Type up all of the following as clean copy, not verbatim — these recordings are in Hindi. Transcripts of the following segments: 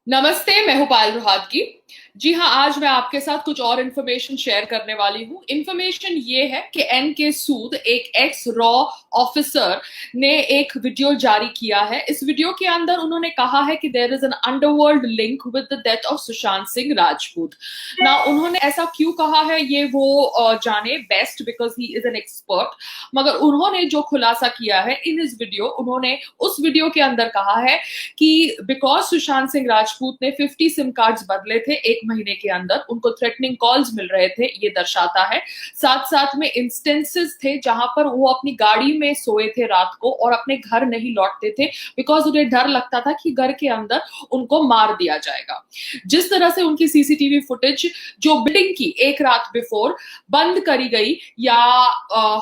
नमस्ते, मैं हूं पायल रुहात की। जी हाँ, आज मैं आपके साथ कुछ और इन्फॉर्मेशन शेयर करने वाली हूँ। इन्फॉर्मेशन ये है कि एनके सूद, एक एक्स रॉ ऑफिसर, ने एक वीडियो जारी किया है। इस वीडियो के अंदर उन्होंने कहा है कि there is an underworld link with the death of Sushant Singh Rajput. ना उन्होंने ऐसा क्यों कहा है ये वो जाने best, because he is an expert. मगर उन्होंने जो खुलासा किया है इन इस वीडियो, उन्होंने उस वीडियो के अंदर कहा है कि बिकॉज सुशांत सिंह राजपूत ने 50 सिम कार्ड्स बदले थे एक महीने के अंदर, उनको थ्रेटनिंग कॉल्स मिल रहे थे, ये दर्शाता है। साथ साथ में इंस्टेंसेस थे जहां पर वो अपनी गाड़ी में सोए थे रात को और अपने घर नहीं लौटते थे, बिकॉज उन्हें डर लगता था कि घर के अंदर उनको मार दिया जाएगा। जिस तरह से उनकी सीसीटीवी फुटेज जो बिल्डिंग की एक रात बिफोर बंद करी गई या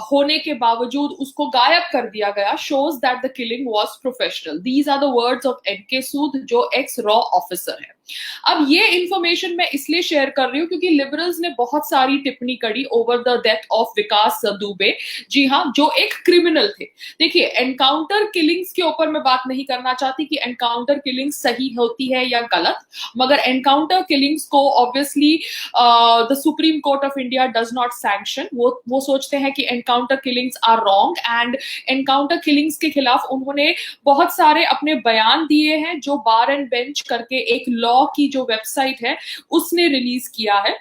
होने के बावजूद उसको गायब कर दिया गया, shows that the killing was professional. These are the words of NK Sood, जो एक्स रॉ ऑफिसर है। अब ये इंफॉर्मेशन मैं इसलिए शेयर कर रही हूं क्योंकि लिबरल्स ने बहुत सारी टिप्पणी करी ओवर द डेथ ऑफ विकास दुबे। जी हाँ, जो एक क्रिमिनल थे। देखिए, एनकाउंटर किलिंग्स के ऊपर मैं बात नहीं करना चाहती कि एनकाउंटर किलिंग सही होती है या गलत, मगर एनकाउंटर किलिंग्स को obviously the Supreme Court of India does not sanction. वो सोचते हैं कि encounter killings are wrong, and encounter killings के खिलाफ उन्होंने बहुत सारे अपने बयान दिए हैं, जो बार एंड बेंच करके एक लॉ की जो वेबसाइट है उसने रिलीज किया है।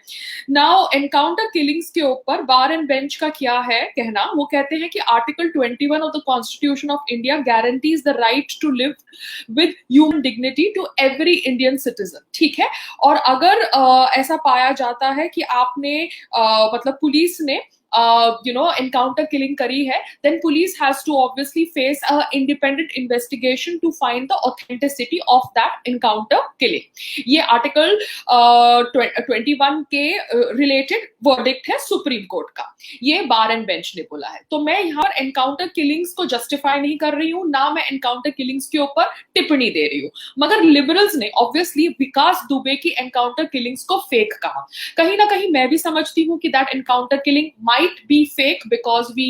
नाउ एनकाउंटर किलिंग्स के ऊपर बार एंड बेंच का क्या है कहना, वो कहते हैं कि article 21 of the constitution of India guarantees the right to live with human dignity to every Indian citizen. ठीक है, और अगर ऐसा पाया जाता है कि आपने मतलब पुलिस ने एनकाउंटर किलिंग करी है, then police has to obviously face a independent investigation to find the authenticity of that encounter killing। ये आर्टिकल 21 के रिलेटेड वर्डिक्ट है सुप्रीम कोर्ट का, ये बार एंड बेंच ने बोला है। तो मैं यहाँ एनकाउंटर किलिंग्स को जस्टिफाई नहीं कर रही हूँ, ना मैं एनकाउंटर किलिंग्स के ऊपर टिप्पणी दे रही हूँ, मगर लिबरल्स ने ऑब्वियसली विकास दुबे की एनकाउंटर किलिंग्स को फेक कहा। कहीं ना कहीं मैं भी समझती हूँ कि that encounter killing might be fake because we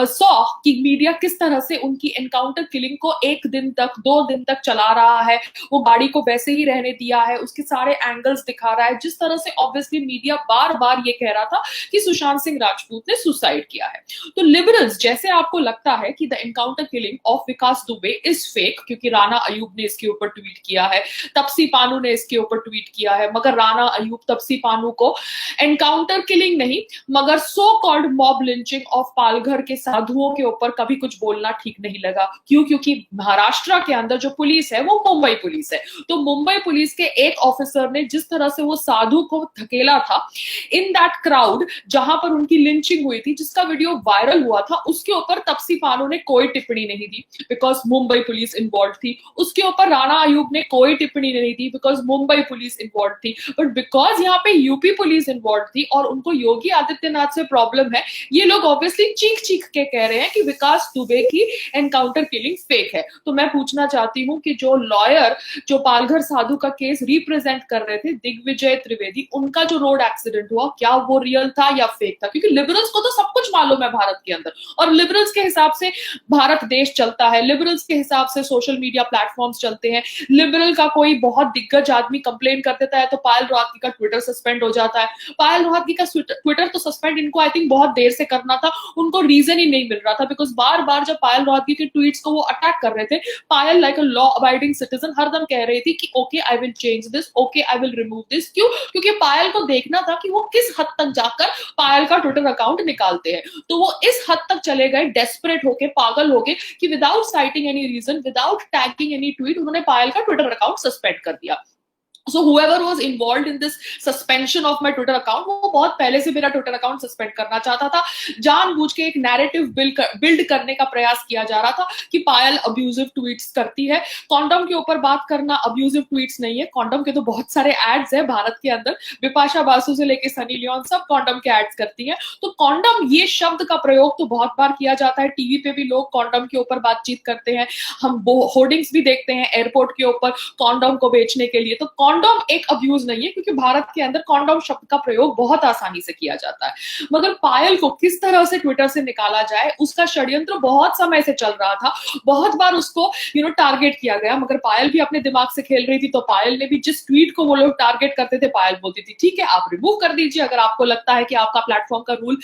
saw कि मीडिया किस तरह से उनकी एनकाउंटर किलिंग को एक दिन तक, 2 दिन तक चला रहा है। वो गाड़ी को वैसे ही रहने दिया है, उसके सारे एंगल्स दिखा रहा है, जिस तरह से ऑब्वियसली मीडिया बार बार ये कह रहा था कि सुशांत सिंह राजपूत ने सुसाइड किया है। तो लिबरल्स, जैसे आपको लगता है कि the encounter killing of Vikas Dubey is fake, क्योंकि राणा अयूब ने इसके ऊपर ट्वीट किया है, तपसी पानू ने इसके ऊपर ट्वीट किया है, मगर राणा अयूब, तपसी पानू को एनकाउंटर किलिंग नहीं मगर so called mob lynching of Palghar के साधुओं के ऊपर कभी कुछ बोलना ठीक नहीं लगा। क्यों? क्योंकि महाराष्ट्र के अंदर जो पुलिस है वो मुंबई पुलिस है। तो मुंबई पुलिस के एक ऑफिसर ने जिस तरह से वो साधु को धकेला था इन दैट क्राउड जहां पर उनकी लिंचिंग हुई थी, जिसका वीडियो वायरल हुआ था, उसके ऊपर तपसी पानू ने कोई टिप्पणी नहीं दी बिकॉज मुंबई पुलिस इन्वॉल्व थी। उसके ऊपर राणा अयूब ने कोई टिप्पणी नहीं दी बिकॉज मुंबई पुलिस इन्वॉल्व थी। बट बिकॉज यहाँ पे यूपी पुलिस इन्वॉल्व थी और उनको योगी आदित्यनाथ से प्रॉब्लम है, ये लोग ऑब्वियसली चीख चीख के कह रहे हैं कि विकास दुबे की एनकाउंटर किलिंग फेक है। तो मैं पूछना चाहती हूँ कि जो लॉयर जो पालघर साधु का केस रिप्रेजेंट कर रहे थे, दिग्विजय त्रिवेदी, उनका जो रोड एक्सीडेंट हुआ, क्या वो रियल था या फेक था? क्योंकि लिबरल्स को तो सब कुछ मालूम है भारत के अंदर, और लिबरल्स के हिसाब से भारत देश चलता है, लिबरल्स के हिसाब से सोशल मीडिया प्लेटफॉर्म्स चलते हैं। लिबरल का कोई बहुत दिग्गज आदमी कंप्लेन कर देता है तो पायल रोहतगी का ट्विटर सस्पेंड हो जाता है। पायल रोहतगी का ट्विटर तो सस्पेंड इनको आई थिंक बहुत देर से करना था, उनको रीजन ही नहीं मिल रहा था, बिकॉज बार बार जब पायल रोहतगी के ट्वीट्स को वो अटैक कर रहे थे, Payal like a law abiding citizen हरदम कह रही थी कि okay I will change this, okay I will remove this. क्यों? क्योंकि पायल को देखना था कि वो किस हद तक जाकर पायल का ट्विटर अकाउंट निकालते हैं। तो वो इस हद तक चले गए, डेस्परेट होके, पागल होके, कि without citing any reason, without tagging any tweet, उन्होंने पायल का ट्विटर अकाउंट सस्पेंड कर दिया। So whoever was involved in this suspension of my Twitter account, वो बहुत पहले से मेरा ट्विटर अकाउंट सस्पेंड करना चाहता था। जानबूझ के एक नैरेटिव बिल्ड करने का प्रयास किया जा रहा था कि पायल अब्यूजिव ट्वीट्स करती है। कॉन्डम के ऊपर बात करना अब्यूजिव ट्वीट्स नहीं है। कॉन्डम के तो बहुत सारे एड्स है भारत के अंदर, बिपाशा बासु से लेके सनी लियोन सब कॉन्डम के एड्स करती हैं। तो कॉन्डम ये शब्द का प्रयोग तो बहुत बार किया जाता है, टीवी पे भी लोग कॉन्डम के ऊपर बातचीत करते हैं, हम होर्डिंग्स भी देखते हैं एयरपोर्ट के ऊपर कॉन्डम को बेचने के लिए। तो कॉन्डोम एक अब्यूज नहीं है, क्योंकि भारत के अंदर कॉन्डोम शब्द का प्रयोग बहुत आसानी से किया जाता है, मगर पायल को किस तरह से ट्विटर से निकाला जाए उसका षड्यंत्र बहुत समय से चल रहा था। बहुत बार उसको टारगेट किया गया, मगर पायल भी अपने दिमाग से खेल रही थी। तो पायल ने भी जिस ट्वीट को वो लोग टारगेट करते थे, पायल बोलती थी ठीक है आप रिमूव कर दीजिए अगर आपको लगता है कि आपका प्लेटफॉर्म का रूल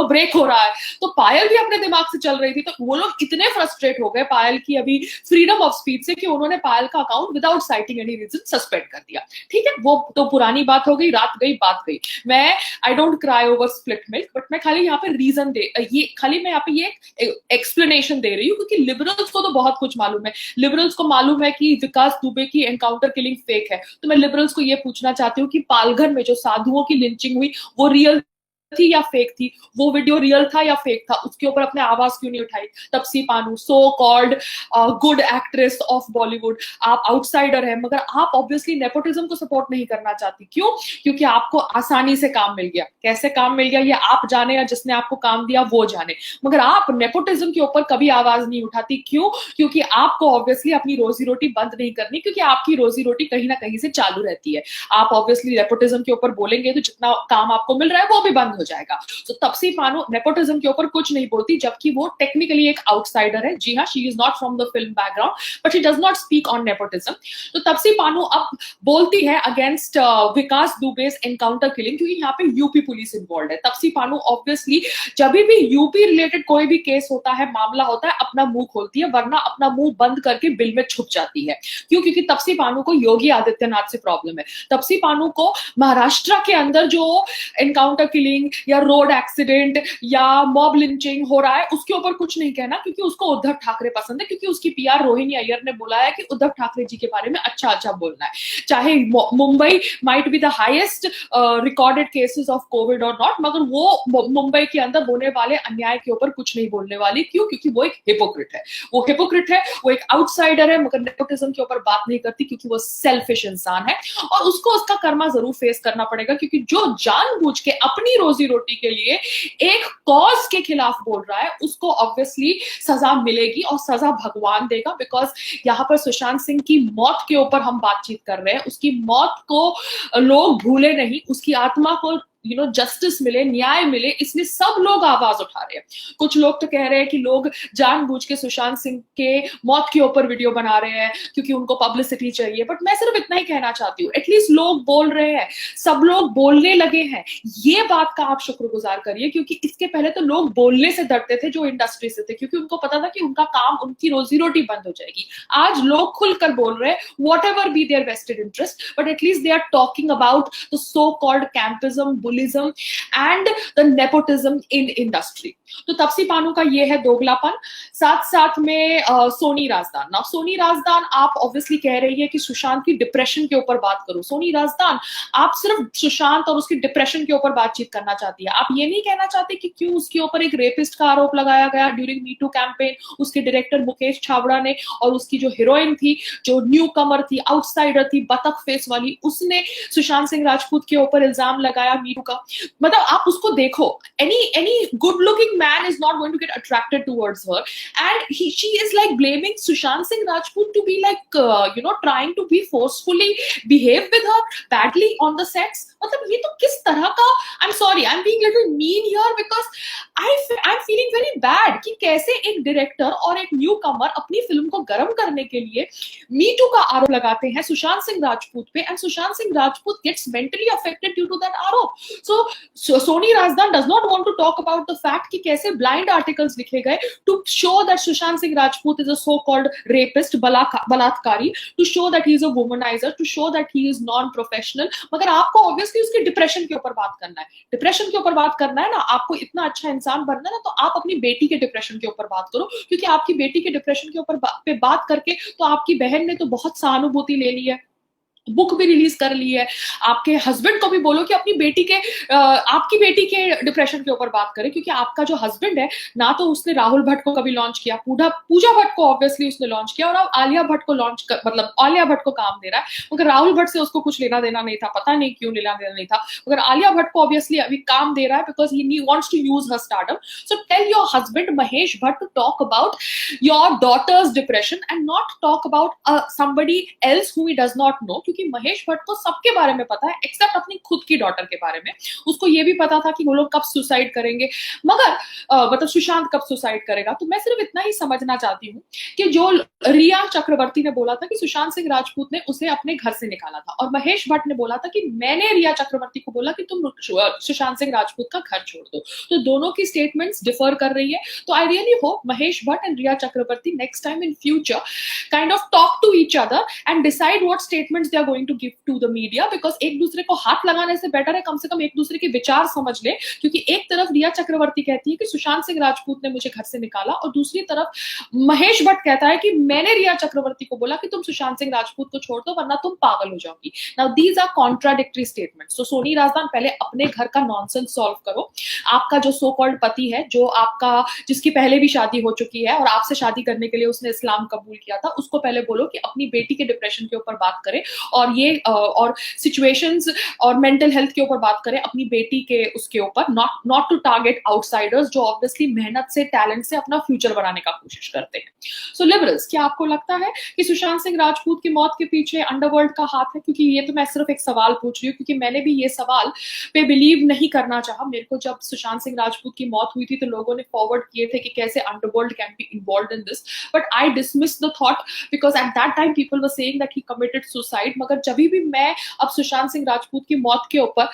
ब्रेक हो रहा है। तो पायल भी अपने दिमाग से चल रही थी। तो वो लोग इतने फ्रस्ट्रेट हो गए पायल की अभी फ्रीडम ऑफ स्पीच से कि उन्होंने पायल का account without citing any reason suspend कर दिया। ठीक है, वो तो पुरानी बात हो गई, रात गई बात गई। मैं I don't cry over split milk, but मैं खाली यहाँ पे रीजन मैं यहाँ पे ये एक्सप्लेनेशन दे रही हूँ, क्योंकि लिबरल्स को तो बहुत कुछ मालूम है। लिबरल्स को मालूम है कि विकास दुबे की एनकाउंटर किलिंग फेक है। तो मैं लिबरल्स को ये पूछना चाहती हूँ कि पालघर में जो साधुओं की लिंचिंग हुई वो रियल थी या फेक थी? वो वीडियो रियल था या फेक था? उसके ऊपर अपने आवाज क्यों नहीं उठाई? Taapsee Pannu, so called good actress of Bollywood, आप आउटसाइडर है, मगर आप ऑब्वियसली नेपोटिज्म को सपोर्ट नहीं करना चाहती। क्यों? क्योंकि आपको आसानी से काम मिल गया। कैसे काम मिल गया ये आप जाने या जिसने आपको काम दिया वो जाने, मगर आप नेपोटिज्म के ऊपर कभी आवाज नहीं उठाती। क्यों? क्योंकि आपको ऑब्वियसली अपनी रोजी रोटी बंद नहीं करनी, क्योंकि आपकी रोजी रोटी कहीं ना कहीं से चालू रहती है। आप ऑब्वियसली नेपोटिज्म के ऊपर बोलेंगे तो जितना काम आपको मिल रहा है वो भी बंद हो जाएगा। तो तपसी पानू नेपोटिज्म के ऊपर कुछ नहीं बोलती, जबकि वो टेक्निकली एक आउटसाइडर है। जी हाँ, she is not from the film background, but she does not speak on nepotism. तो तपसी पानू अब बोलती है अगेंस्ट विकास दुबे's एनकाउंटर किलिंग, क्योंकि यहाँ पे यूपी पुलिस इन्वॉल्व है। तपसी पानू ऑब्वियसली जब भी यूपी रिलेटेड कोई भी केस होता है, मामला होता है, अपना मुंह खोलती है, वरना अपना मुंह बंद करके बिल में छुप जाती है। क्यों? क्योंकि तपसी पानू को योगी आदित्यनाथ से प्रॉब्लम है। तपसी पानू को महाराष्ट्र के अंदर जो एनकाउंटर किलिंग या रोड एक्सीडेंट या मॉब लिंचिंग हो रहा है उसके ऊपर कुछ नहीं कहना, क्योंकि उसको उद्धव ठाकरे पसंद है, क्योंकि उसकी पीआर रोहिणी अय्यर ने बोला है कि उद्धव ठाकरे जी के बारे में अच्छा अच्छा बोलना है। चाहे Mumbai might be the highest recorded cases of Covid और नॉट, मगर वो मुंबई के अंदर होने वाले अन्याय के ऊपर कुछ नहीं बोलने वाली। क्यों? क्योंकि वो एक हिपोक्रेट है। वो हिपोक्रेट है, वो एक आउटसाइडर है, मगर नेपोटिज्म के ऊपर बात नहीं करती, क्योंकि वो सेल्फिश इंसान है और उसको उसका कर्मा जरूर फेस करना पड़ेगा। क्योंकि जो जानबूझ के अपनी रोजी रोटी के लिए एक कॉज के खिलाफ बोल रहा है उसको ऑब्वियसली सजा मिलेगी, और सजा भगवान देगा। बिकॉज यहाँ पर सुशांत सिंह की मौत के ऊपर हम बातचीत कर रहे हैं, उसकी मौत को लोग भूले नहीं, उसकी आत्मा को जस्टिस मिले, न्याय मिले, इसलिए सब लोग आवाज उठा रहे हैं। कुछ लोग तो कह रहे हैं कि लोग जानबूझ के सुशांत सिंह के मौत के ऊपर वीडियो बना रहे हैं क्योंकि उनको पब्लिसिटी चाहिए, बट मैं सिर्फ इतना ही कहना चाहती हूँ, एटलीस्ट लोग बोल रहे हैं, सब लोग बोलने लगे हैं। ये बात का आप शुक्रगुजार करिए, क्योंकि इसके पहले तो लोग बोलने से डरते थे जो इंडस्ट्री से थे, क्योंकि उनको पता था कि उनका काम, उनकी रोजी रोटी बंद हो जाएगी। आज लोग खुलकर बोल रहे हैं, whatever be their vested interest, but at least they are talking about the so called campism, bullism and the nepotism in industry. तो तपसी पानू का ये है दोगलापन। साथ साथ में सोनी राजदान। ना सोनी राजदान, आप ऑब्वियसली कह रही है कि सुशांत की डिप्रेशन के ऊपर बात करो। सोनी राजदान, आप सिर्फ सुशांत और उसकी डिप्रेशन के ऊपर बातचीत करना चाहती है, आप ये नहीं कहना चाहते कि क्यों उसके ऊपर एक रेपिस्ट का आरोप लगाया गया ड्यूरिंग मी टू कैंपेन, उसके डायरेक्टर मुकेश छाबड़ा ने, और उसकी जो हीरोइन थी, जो न्यू कमर थी, आउटसाइडर थी, बतख फेस वाली, उसने सुशांत सिंह राजपूत के ऊपर इल्जाम लगाया मी टू का। मतलब आप उसको देखो, any good looking man is not going to get attracted towards her, and she is like blaming Sushant Singh Rajput to be like trying to be forcefully behave with her badly on the sets. मतलब ये तो किस तरह का, I'm sorry, I'm being little mean here because I'm feeling very bad कि कैसे एक डायरेक्टर और एक न्यू कमर अपनी फिल्म को गर्म करने के लिए मी टू का आरोप लगाते हैं सुशांत सिंह राजपूत पे, and Sushant Singh Rajput gets mentally affected due to that आरोप। So Soni Razdan does not want to talk about the fact कि कैसे blind articles लिखे गए to show that Sushant Singh Rajput is a so-called rapist, बलात्कारी, to show that he is a womanizer, to show that he is non-professional। मगर आपको obviously उसके डिप्रेशन के ऊपर बात करना है, डिप्रेशन के ऊपर बात करना है ना, आपको इतना अच्छा इंसान बनना है ना, तो आप अपनी बेटी के डिप्रेशन के ऊपर बात करो, क्योंकि आपकी बेटी के डिप्रेशन के ऊपर पे बात करके तो आपकी बहन ने तो बहुत सहानुभूति ले ली है, बुक भी रिलीज कर ली है। आपके हस्बैंड को भी बोलो कि अपनी बेटी के आपकी बेटी के डिप्रेशन के ऊपर बात करें, क्योंकि आपका जो हस्बैंड है ना, तो उसने राहुल भट्ट को कभी लॉन्च किया, पूजा भट्ट को ऑब्वियसली उसने लॉन्च किया, और अब आलिया भट्ट को मतलब आलिया भट्ट को काम दे रहा है, मगर राहुल भट्ट से उसको कुछ लेना देना नहीं था, पता नहीं क्यों लेना देना नहीं था, मगर आलिया भट्ट को ऑब्वियसली अभी काम दे रहा है because he wants to use her stardom. So tell your husband Mahesh Bhatt to talk about your daughter's depression and not talk about somebody else whom he does not know, क्योंकि महेश भट्ट को सबके बारे में पता है एक्सेप्ट अपनी खुद की डॉटर के बारे में। उसको ये भी पता था कि वो लोग कब सुसाइड करेंगे, मगर मतलब सुशांत कब सुसाइड करेगा। तो मैं सिर्फ इतना ही समझना चाहती हूँ कि जो रिया चक्रवर्ती ने बोला था कि सुशांत सिंह राजपूत ने उसे अपने घर से निकाला था, और महेश भट्ट ने बोला था कि मैंने रिया चक्रवर्ती को बोला कि तुम सुशांत सिंह राजपूत का घर छोड़ दो। तो दोनों की स्टेटमेंट्स डिफर कर रही है। तो I really hope Mahesh Bhatt and Rhea Chakraborty next time in future kind of talk to each other and decide what statements they are going to give to the media, because एक दूसरे को हाथ लगाने से बेटर है कम से कम एक दूसरे के विचार समझ ले। क्योंकि एक तरफ रिया चक्रवर्ती कहती है कि सुशांत सिंह राजपूत ने मुझे घर से निकाला, और दूसरी तरफ महेश भट्ट कहता है कि मैंने रिया चक्रवर्ती को बोला कि तुम सुशांत सिंह राजपूत को छोड़ दो वरना तुम पागल हो जाओगी। Now these are contradictory statements. तो सोनी राजदान, पहले अपने घर का नॉनसेंस सॉल्व करो। आपका जो सो कॉल्ड पति है, जो आपका जिसकी पहले भी शादी हो चुकी है और आपसे शादी करने के लिए उसने इस्लाम कबूल किया था, उसको पहले बोलो कि अपनी बेटी के डिप्रेशन के ऊपर बात करे और ये और सिचुएशंस और मेंटल हेल्थ के ऊपर बात करें अपनी बेटी के उसके ऊपर, नॉट टू टारगेट आउटसाइडर्स जो ऑब्वियसली मेहनत से टैलेंट से अपना फ्यूचर बनाने का कोशिश करते हैं। सो लिबरल्स, क्या आपको लगता है कि सुशांत सिंह राजपूत की मौत के पीछे अंडरवर्ल्ड का हाथ है? क्योंकि ये तो मैं सिर्फ एक सवाल पूछ रही हूँ, क्योंकि मैंने भी ये सवाल पे बिलीव नहीं करना चाहा। मेरे को जब सुशांत सिंह राजपूत की मौत हुई थी तो लोगों ने फॉरवर्ड किए थे कि कैसे underworld can be involved in this, but I dismiss the thought because at that time people were saying that he committed suicide. मगर जब भी मैं अब सुशांत सिंह राजपूत की मौत के ऊपर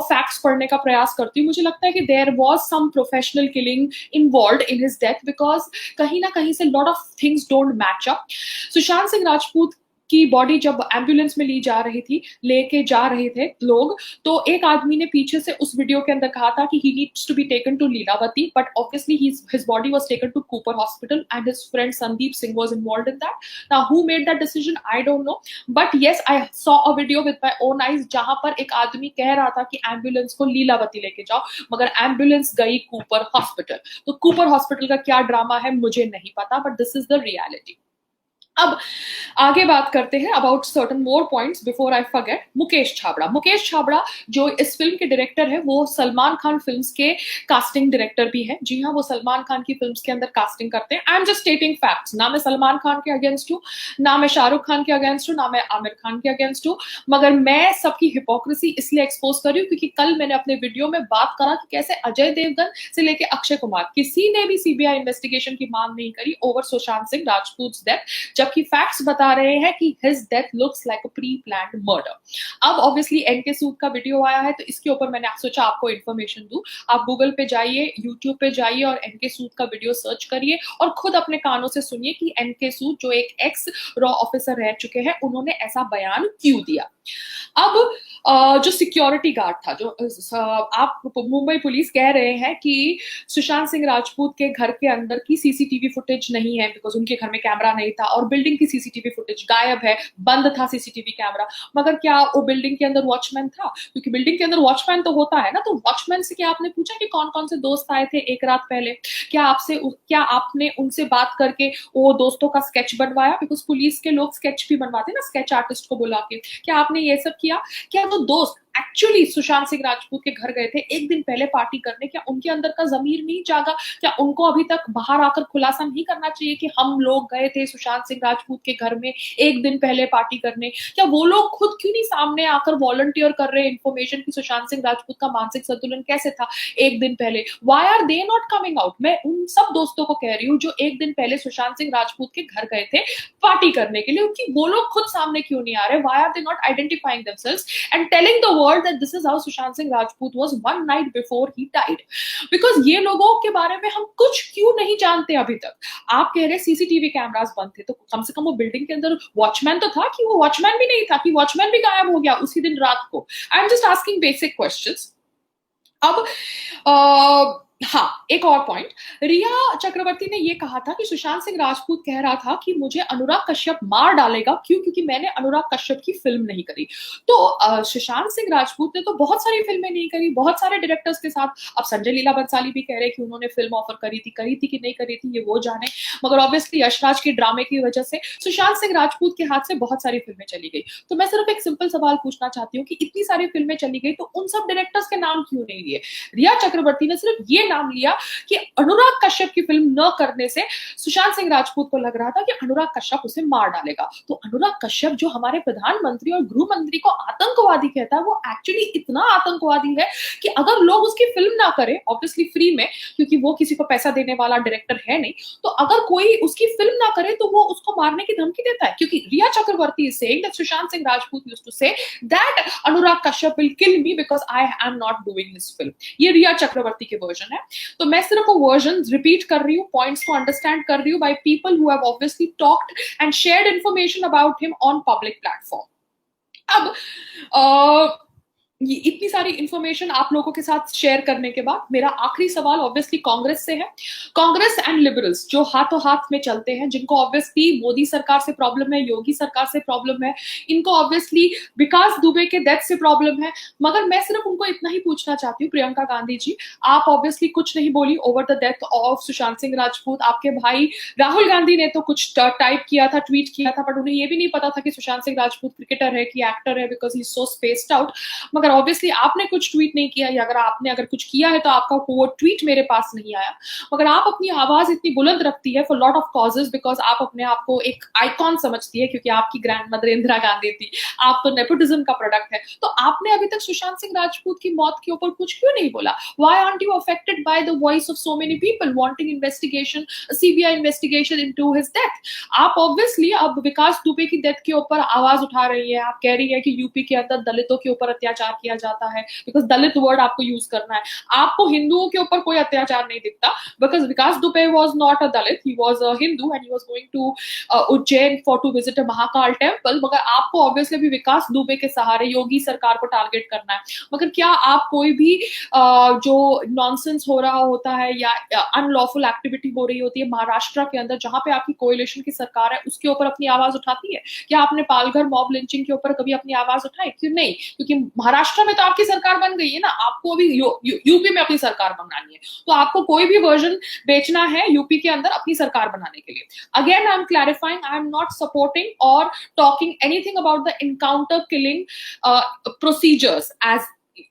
फैक्ट्स पढ़ने का प्रयास करती हूँ, मुझे लगता है कि there was some professional killing involved in his death, because कहीं ना कहीं से lot of things don't match up. Sushant Singh Rajput की बॉडी जब एम्बुलेंस में लेके जा रहे थे लोग, तो एक आदमी ने पीछे से उस वीडियो के अंदर कहा था कि he needs to be taken to Lilavati, but obviously his body was taken to Cooper hospital and his friend Sandeep Singh was involved in that. Now who made that decision I don't know, but yes I saw a video with my own eyes जहां पर एक आदमी कह रहा था कि एम्बुलेंस को लीलावती लेके जाओ, मगर एम्बुलेंस गई कूपर हॉस्पिटल। तो कूपर हॉस्पिटल का क्या ड्रामा है मुझे नहीं पता, but this is the reality. अब आगे बात करते हैं about certain more points before I forget. Mukesh Chhabra जो इस फिल्म के डायरेक्टर है, वो सलमान खान फिल्म्स के कास्टिंग डायरेक्टर भी है। जी हाँ, वो सलमान खान की फिल्म्स के अंदर कास्टिंग करते हैं। I am just stating facts, ना मैं सलमान खान के अगेंस्ट हूँ, ना मैं शाहरुख खान के अगेंस्ट हूँ, ना मैं आमिर खान के अगेंस्ट हूँ, मगर मैं सबकी हिपोक्रेसी इसलिए एक्सपोज कर रही हूँ क्योंकि कल मैंने अपने वीडियो में बात करा कि कैसे अजय देवगन से लेके अक्षय कुमार किसी ने भी सीबीआई इन्वेस्टिगेशन की मांग नहीं करी ओवर सुशांत सिंह राजपूत डेथ, जबकि फैक्ट्स बता रहे हैं कि हिज डेथ लुक्स लाइक अ प्री प्लान्ड मर्डर। अब ऑब्वियसली एनके सूद का वीडियो आया है, तो इसके ऊपर मैंने सोचा आपको इन्फॉर्मेशन दूं। आप गूगल पे जाइए, यूट्यूब पे जाइए और एनके सूद का वीडियो सर्च करिए और खुद अपने कानों से सुनिए कि एनके सूद जो एक एक्स रॉ ऑफिसर रह चुके हैं, उन्होंने ऐसा बयान क्यों दिया। अब जो सिक्योरिटी गार्ड था, जो आप मुंबई पुलिस कह रहे हैं कि सुशांत सिंह राजपूत के घर के अंदर की सीसीटीवी फुटेज नहीं है बिकॉज उनके घर में कैमरा नहीं था और बिल्डिंग की सीसीटीवी फुटेज गायब है, बंद था सीसीटीवी कैमरा। मगर क्या वो बिल्डिंग के अंदर वॉचमैन था? क्योंकि बिल्डिंग के अंदर वॉचमैन तो होता है ना, तो वॉचमैन से क्या आपने पूछा कि कौन कौन से दोस्त आए थे एक रात पहले? क्या आपने उनसे बात करके वो दोस्तों का स्केच बनवाया? बिकॉज पुलिस के लोग स्केच भी बनवाते ना, स्केच आर्टिस्ट को बुला के। क्या आपने ये सब किया? क्या वो दोस्त एक्चुअली सुशांत सिंह राजपूत के घर गए थे एक दिन पहले पार्टी करने? क्या उनके अंदर का जमीर नहीं जागा? क्या उनको अभी तक बाहर आकर खुलासा नहीं करना चाहिए कि हम लोग गए थे सुशांत सिंह राजपूत के घर में एक दिन पहले पार्टी करने? क्या वो लोग खुद क्यों नहीं सामने आकर वॉलंटियर कर रहे इन्फॉर्मेशन कि सुशांत सिंह राजपूत का मानसिक संतुलन कैसे था एक दिन पहले? Why are they not coming out? मैं उन सब दोस्तों को कह रही हूँ जो एक दिन पहले सुशांत सिंह राजपूत के घर गए थे पार्टी करने के लिए, उनकी वो लोग खुद सामने क्यों नहीं आ रहे? Why are they not identifying themselves and telling the world that this is how Sushant Singh Rajput was one night before he died? Because ये लोगों के बारे में हम कुछ क्यों नहीं जानते अभी तक? आप कह रहे सीसीटीवी कैमरास बंद थे, तो कम से कम वो बिल्डिंग के अंदर वॉचमैन तो था कि वो वॉचमैन भी नहीं था कि वॉचमैन भी गायब हो गया उसी दिन रात को? I am just asking basic questions. अब हाँ, एक और पॉइंट, रिया चक्रवर्ती ने ये कहा था कि सुशांत सिंह राजपूत कह रहा था कि मुझे अनुराग कश्यप मार डालेगा, क्योंकि मैंने अनुराग कश्यप की फिल्म नहीं करी। तो सुशांत सिंह राजपूत ने तो बहुत सारी फिल्में नहीं करी, बहुत सारे डायरेक्टर्स के साथ। अब संजय लीला बंसाली भी कह रहे हैं कि उन्होंने फिल्म ऑफर करी थी कि नहीं करी थी ये वो जाने, मगर ऑब्वियसली यशराज के ड्रामे की वजह से सुशांत सिंह राजपूत के हाथ से बहुत सारी फिल्में चली गई। तो मैं सिर्फ एक सिंपल सवाल पूछना चाहती हूँ कि इतनी सारी फिल्में चली गई तो उन सब डायरेक्टर्स के नाम क्यों नहीं लिए? रिया चक्रवर्ती ने सिर्फ ये नाम लिया कि अनुराग कश्यप की फिल्म न करने से सुशांत सिंह राजपूत को लग रहा था कि अनुराग कश्यप उसे मार डालेगा। तो अनुराग कश्यप जो हमारे प्रधानमंत्री और गृह मंत्री को आतंकवादी कहता है, वो एक्चुअली इतना आतंकवादी है कि अगर लोग उसकी फिल्म ना करें, ऑब्वियसली फ्री में, क्योंकि वो किसी को पैसा देने वाला डायरेक्टर है नहीं, तो अगर कोई उसकी फिल्म ना करे तो वो उसको मारने की धमकी देता है। क्योंकि Rhea Chakraborty is saying that Sushant Singh Rajput used to say that Anurag Kashyap will kill me because I am not doing this film. ये रिया चक्रवर्ती के वर्जन है। तो मैं सिर्फ वो वर्जन रिपीट कर रही हूँ, पॉइंट्स को अंडरस्टैंड कर रही हूँ by people who have obviously talked and shared information about him on public platform. अब ये इतनी सारी इंफॉर्मेशन आप लोगों के साथ शेयर करने के बाद मेरा आखिरी सवाल ऑब्वियसली कांग्रेस से है। कांग्रेस एंड लिबरल्स जो हाथों हाथ में चलते हैं, जिनको ऑब्वियसली मोदी सरकार से प्रॉब्लम है, योगी सरकार से प्रॉब्लम है, इनको ऑब्वियसली विकास दुबे के डेथ से प्रॉब्लम है, मगर मैं सिर्फ उनको इतना ही पूछना चाहती हूँ, प्रियंका गांधी जी, आप ऑब्वियसली कुछ नहीं बोली over the death of Sushant Singh Rajput. आपके भाई राहुल गांधी ने तो कुछ टाइप किया था, ट्वीट किया था, बट उन्हें ये भी नहीं पता था कि सुशांत सिंह राजपूत क्रिकेटर है कि एक्टर है, because he so spaced out. मगर ऑब्वियसली आपने कुछ ट्वीट नहीं किया, या अगर कुछ किया है तो आपका वो ट्वीट मेरे पास नहीं आया। मगर आप अपनी आवाज इतनी बुलंद रखती है for lot of causes, because आप अपने आप को एक आइकॉन समझती है, क्योंकि आपकी ग्रैंड मदर इंदिरा गांधी थी, आप तो नेपोटिज्म का प्रोडक्ट है। तो आपने अभी तक सुशांत सिंह राजपूत की मौत के ऊपर कुछ क्यों नहीं बोला? Why aren't you affected by the voice of so many people wanting investigation, CBI investigation into his death? आप ऑब्वियसली अब विकास दुबे की डेथ के ऊपर आवाज उठा रही है। आप कह रही है कि यूपी के अंदर दलितों के ऊपर अत्याचार किया जाता है, बिकॉज दलित वर्ड आपको यूज करना है। आपको हिंदुओं के ऊपर कोई अत्याचार नहीं दिखता, because Vikas Dubey was not a Dalit, he was a Hindu and he was going to Ujjain for to visit a Mahakal temple. मगर आपको ऑब्वियसली भी विकास दुबे के सहारे योगी सरकार को टारगेट करना है। मगर क्या आप कोई भी जो नॉनसेंस हो रहा होता है या अनलॉफुल एक्टिविटी हो रही होती है महाराष्ट्र के अंदर, जहां पे आपकी कोएलिशन की सरकार है, उसके ऊपर अपनी आवाज उठाती है? क्या आपने पालघर मॉब लिंचिंग के ऊपर कभी अपनी आवाज उठाई? क्यों नहीं? क्योंकि महाराष्ट्र में तो आपकी सरकार बन गई है ना, आपको अभी यूपी में अपनी सरकार बनानी है। तो आपको कोई भी वर्जन बेचना है यूपी के अंदर अपनी सरकार बनाने के लिए। Again I am clarifying, I am not supporting और talking anything about the encounter killing procedures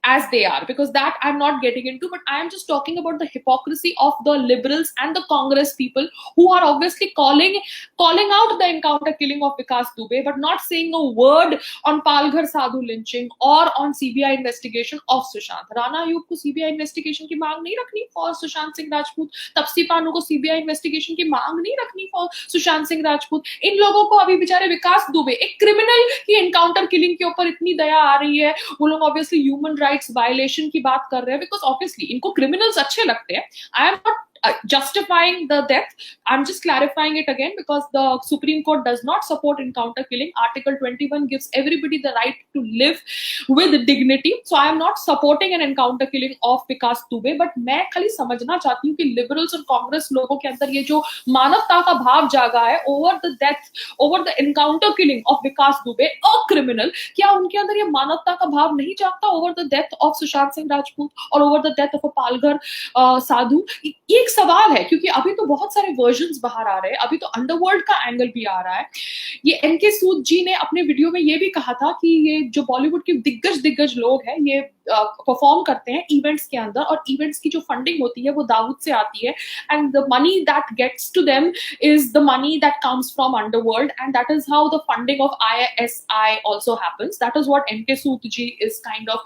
as they are, because that I'm not getting into, but I am just talking about the hypocrisy of the liberals and the Congress people who are obviously calling out the encounter killing of Vikas Dubey, but not saying a word on Palghar Sadhu lynching or on CBI investigation of Sushant Rana Ayub को CBI investigation की मांग नहीं रखनी for Sushant Singh Rajput, Tapasi Panu को CBI investigation की मांग नहीं रखनी for Sushant Singh Rajput। इन लोगों को अभी बेचारे विकास दुबे एक क्रिमिनल की एनकाउंटर किलिंग के ऊपर इतनी दया आ रही है, वो लोग ऑब्वियसली ह्यूमन राइट्स वायलेशन की बात कर रहे हैं, बिकॉज ऑब्वियसली इनको क्रिमिनल्स अच्छे लगते हैं। आई am not justifying the death, I'm just clarifying it again, because the Supreme Court does not support encounter killing. Article 21 gives everybody the right to live with dignity, so I am not supporting an encounter killing of Vikas Dubey, but मैं खाली समझना चाहती हूँ कि लिबरल्स और कांग्रेस लोगों के अंदर ये जो मानवता का भाव जागा है over the encounter killing of Vikas Dubey, a criminal, क्या उनके अंदर ये मानवता का भाव नहीं जागता over the death of Sushant Singh Rajput और over the death of a Palghar साधु? ये सवाल है, क्योंकि अभी तो बहुत सारे वर्जन्स बाहर आ रहे हैं, अभी तो अंडरवर्ल्ड का एंगल भी आ रहा है। ये एनके सूद जी ने अपने वीडियो में ये भी कहा था कि ये जो बॉलीवुड के दिग्गज लोग हैं, ये परफॉर्म करते हैं इवेंट्स के अंदर, और इवेंट्स की जो फंडिंग होती है वो दाऊद से आती है, and the money that gets to them is the money that comes from underworld, and that is how the funding of ISI also happens. That is what NK Sood ji is kind of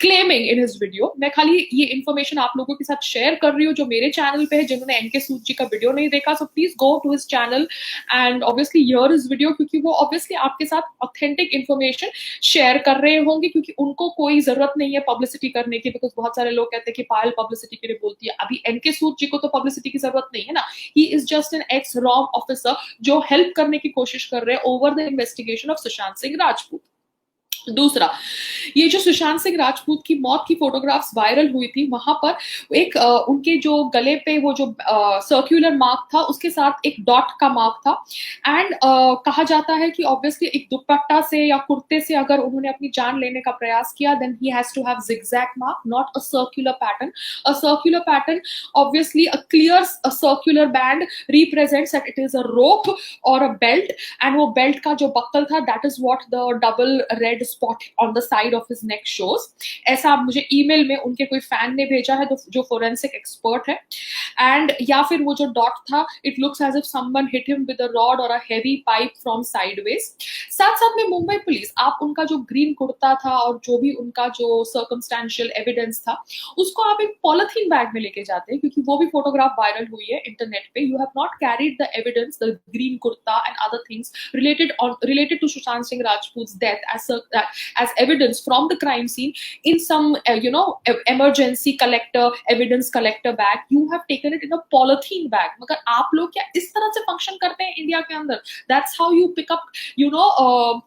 claiming in his video. मैं खाली ये इन्फॉर्मेशन आप लोगों के साथ शेयर कर रही हूँ जो मेरे चैनल पे है। जिन्होंने एनके सूद जी का वीडियो नहीं देखा, so please go to his channel and obviously hear his video, क्योंकि वो ऑब्वियसली आपके साथ ऑथेंटिक इन्फॉर्मेशन शेयर कर रहे होंगे, क्योंकि उनको कोई जरूरत नहीं है पब्लिसिटी करने की, बिकॉज बहुत सारे लोग कहते हैं कि पायल पब्लिसिटी के लिए बोलती है। अभी एनके सूद जी को तो पब्लिसिटी की जरूरत नहीं है ना, he is just an x raw officer जो हेल्प करने की कोशिश कर रहे हैं over the investigation of Sushant Singh Rajput. दूसरा, ये जो सुशांत सिंह राजपूत की मौत की फोटोग्राफ्स वायरल हुई थी, वहां पर एक उनके जो गले पे वो जो सर्कुलर मार्क था, उसके साथ एक डॉट का मार्क था, एंड कहा जाता है कि ऑब्वियसली एक दुपट्टा से या कुर्ते से अगर उन्होंने अपनी जान लेने का प्रयास किया, then he has to have zigzag mark, not a circular pattern. A circular pattern, obviously a clear circular band represents that it is a rope or a belt, and वो belt का जो buckle था, that is what the double red spot on the side of his neck shows. ऐसा मुझे ईमेल में उनके कोई फैन ने भेजा है जो फोरेंसिक एक्सपर्ट है. एंड या फिर वो जो डॉट था, it looks as if someone hit him with a rod और a heavy pipe from sideways. साथ साथ में मुंबई पुलिस, आप उनका जो ग्रीन कुर्ता था और जो भी उनका जो सर्कमस्टेंशियल एविडेंस था, उसको आप एक पॉलिथीन बैग में लेके जाते हैं, क्योंकि वो भी फोटोग्राफ वायरल हुई है इंटरनेट पे. You have not carried the evidence, the green kurta and other things related to Sushant Singh Rajput's death as evidence from the crime scene in some emergency evidence collector bag. You have taken it in a polythene bag. मगर आप लोग क्या इस तरह से फंक्शन करते हैं इंडिया के अंदर? That's how you pick up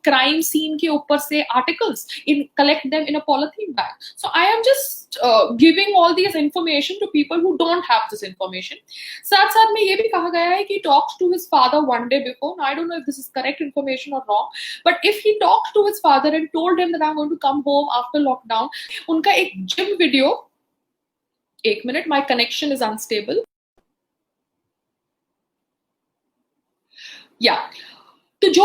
crime scene के ऊपर से articles, collect them in a polythene bag. So I am just giving all these information to people who don't have this information. साथ साथ में ये भी कहा गया है कि talked to his father one day before. Now I don't know if this is correct information or wrong, but if he talked to his father and told him that I'm going to come home after lockdown, उनका एक gym video, एक minute, my connection is unstable. Yeah. तो जो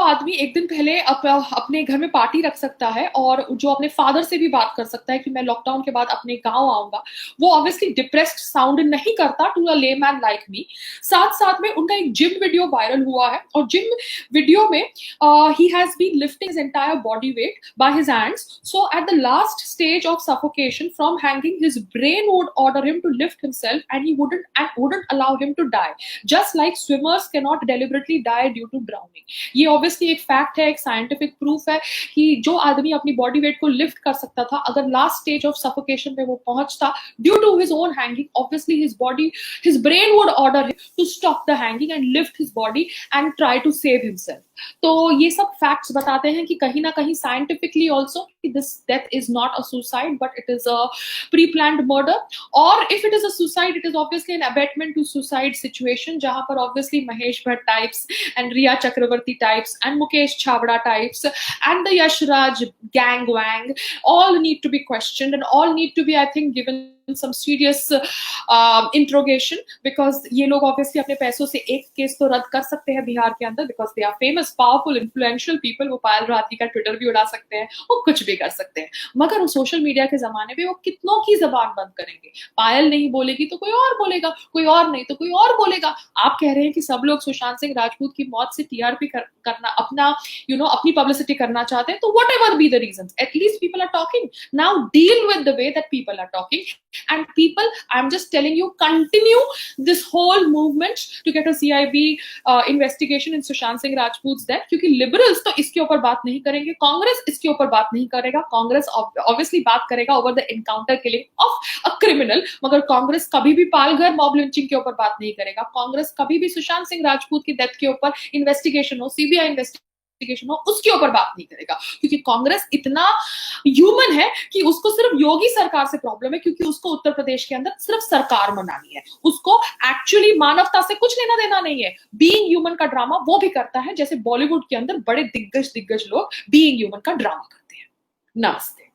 आदमी एक दिन पहले अपने घर में पार्टी रख सकता है और जो अपने फादर से भी बात कर सकता है कि मैं लॉकडाउन के बाद अपने गांव आऊंगा, वो ऑब्वियसली डिप्रेस्ड साउंड नहीं करता to a layman like me. साथ साथ में उनका एक जिम वीडियो वायरल हुआ है और जिम वीडियो में ही has been lifting his entire body weight by his hands. So at the last stage of suffocation from hanging, his brain would order him to lift himself and he wouldn't allow him to die, just like swimmers cannot deliberately die due to drowning. ये ऑब्वियसली एक फैक्ट है, एक साइंटिफिक प्रूफ है कि जो आदमी अपनी बॉडी वेट को लिफ्ट कर सकता था, अगर लास्ट स्टेज ऑफ सफोकेशन में वो पहुंचता due to his own hanging, obviously his brain would order to stop the hanging and lift his body and try to save himself. तो ये सब फैक्ट्स बताते हैं कि कहीं ना कहीं scientifically also this death is not a suicide but it is a pre planned murder. और if it is a suicide, it is obviously an abetment to suicide situation, जहां पर obviously Mahesh Bhatt types and Riya Chakravarti types and Mukesh Chhabra types and the Yash Raj gang wang all need to be questioned and all need to be, I think, given some serious interrogation, because ये लोग obviously अपने पैसों से एक केस तो रद्द कर सकते हैं बिहार के अंदर, because they are famous, powerful, influential people. वो पायल राती का ट्विटर भी उड़ा सकते हैं, वो कुछ भी कर सकते हैं, मगर वो सोशल मीडिया के जमाने में वो कितनों की जबान बंद करेंगे? पायल नहीं बोलेगी तो कोई और बोलेगा, कोई और नहीं तो कोई और बोलेगा. आप कह रहे हैं कि सब लोग सुशांत सिंह राजपूत की मौत से टीआरपी करना, अपना अपनी पब्लिसिटी करना चाहते हैं, तो whatever be the reasons, at least people are talking. Now deal with the way that people are talking. And people, I'm just telling you, continue this whole movement to get a CIB investigation in Sushant Singh Rajput's death, क्योंकि liberals तो इसके ऊपर बात नहीं करेंगे, कांग्रेस इसके ऊपर बात नहीं करेगा. कांग्रेस obviously बात करेगा over the encounter killing of a criminal, मगर कांग्रेस कभी भी पालघर मॉब लिंचिंग के ऊपर बात नहीं करेगा. कांग्रेस कभी भी सुशांत सिंह राजपूत की डेथ के ऊपर इन्वेस्टिगेशन हो, सीबीआई इन्वेस्टिगेशन हो, उसके ऊपर बात नहीं करेगा, क्योंकि कांग्रेस इतना ह्यूमन है कि उसको सिर्फ योगी सरकार से प्रॉब्लम है, क्योंकि उसको उत्तर प्रदेश के अंदर सिर्फ सरकार बनानी है, उसको एक्चुअली मानवता से कुछ लेना देना नहीं है. बीइंग ह्यूमन का ड्रामा वो भी करता है, जैसे बॉलीवुड के अंदर बड़े दिग्गज लोग बीइंग ह्यूमन का ड्रामा करते हैं. नमस्ते.